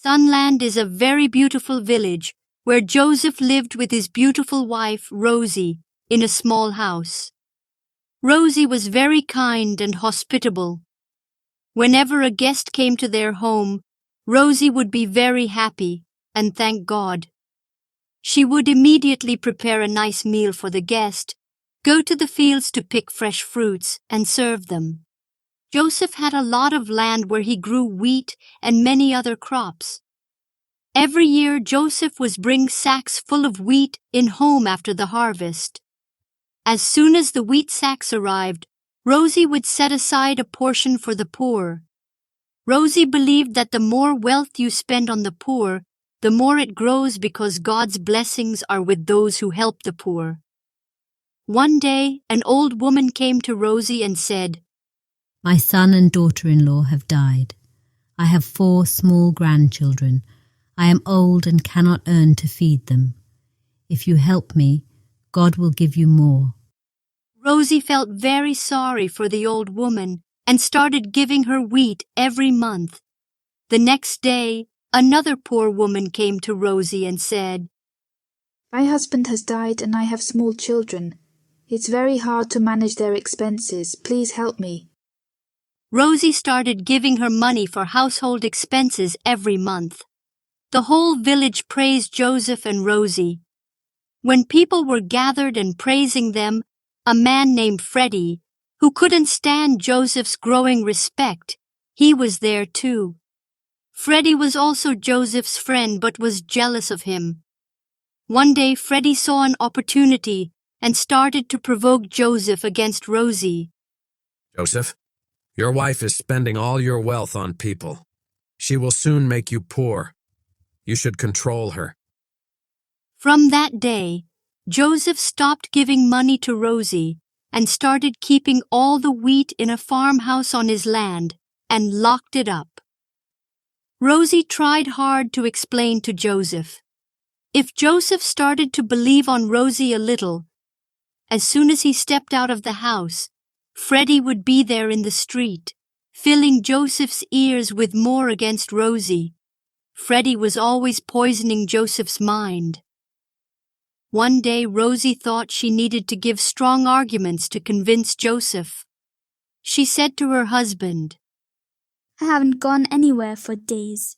Sunland is a very beautiful village where Joseph lived with his beautiful wife, Rosie, in a small house. Rosie was very kind and hospitable. Whenever a guest came to their home, Rosie would be very happy and thank God. She would immediately prepare a nice meal for the guest, go to the fields to pick fresh fruits, and serve them. Joseph had a lot of land where he grew wheat and many other crops. Every year, Joseph was bring sacks full of wheat in home after the harvest. As soon as the wheat sacks arrived, Rosie would set aside a portion for the poor. Rosie believed that the more wealth you spend on the poor, the more it grows because God's blessings are with those who help the poor. One day, an old woman came to Rosie and said, "My son and daughter-in-law have died. I have 4 small grandchildren. I am old and cannot earn to feed them. If you help me, God will give you more." Rosie felt very sorry for the old woman and started giving her wheat every month. The next day, another poor woman came to Rosie and said, "My husband has died and I have small children. It's very hard to manage their expenses. Please help me." Rosie started giving her money for household expenses every month. The whole village praised Joseph and Rosie. When people were gathered and praising them, a man named Freddie, who couldn't stand Joseph's growing respect, he was there too. Freddie was also Joseph's friend but was jealous of him. One day Freddie saw an opportunity and started to provoke Joseph against Rosie. "Joseph, your wife is spending all your wealth on people. She will soon make you poor. You should control her." From that day, Joseph stopped giving money to Rosie and started keeping all the wheat in a farmhouse on his land and locked it up. Rosie tried hard to explain to Joseph. If Joseph started to believe on Rosie a little, as soon as he stepped out of the house, Freddie would be there in the street, filling Joseph's ears with more against Rosie. Freddie was always poisoning Joseph's mind. One day Rosie thought she needed to give strong arguments to convince Joseph. She said to her husband, "I haven't gone anywhere for days.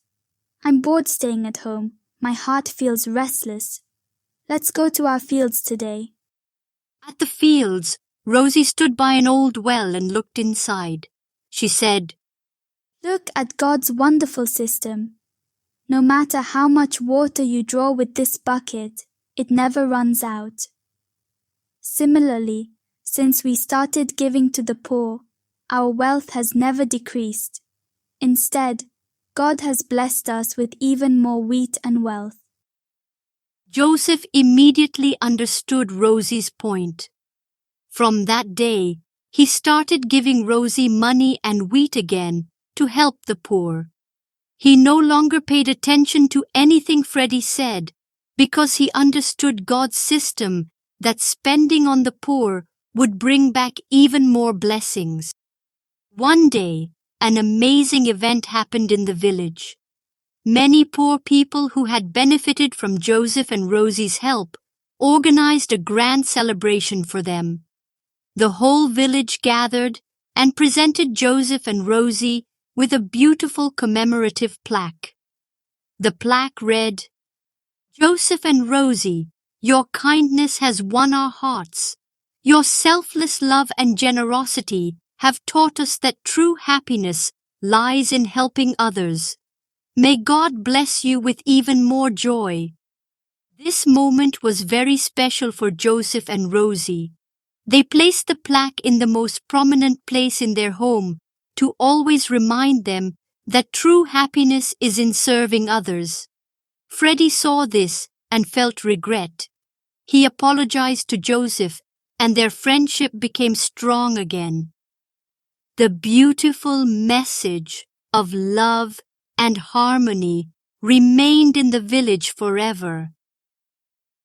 I'm bored staying at home. My heart feels restless. Let's go to our fields today." At the fields, Rosie stood by an old well and looked inside. She said, "Look at God's wonderful system. No matter how much water you draw with this bucket, it never runs out. Similarly, since we started giving to the poor, our wealth has never decreased. Instead, God has blessed us with even more wheat and wealth." Joseph immediately understood Rosie's point. From that day, he started giving Rosie money and wheat again to help the poor. He no longer paid attention to anything Freddie said because he understood God's system that spending on the poor would bring back even more blessings. One day, an amazing event happened in the village. Many poor people who had benefited from Joseph and Rosie's help organized a grand celebration for them. The whole village gathered and presented Joseph and Rosie with a beautiful commemorative plaque. The plaque read, "Joseph and Rosie, your kindness has won our hearts. Your selfless love and generosity have taught us that true happiness lies in helping others. May God bless you with even more joy." This moment was very special for Joseph and Rosie. They placed the plaque in the most prominent place in their home to always remind them that true happiness is in serving others. Freddie saw this and felt regret. He apologized to Joseph, and their friendship became strong again. The beautiful message of love and harmony remained in the village forever.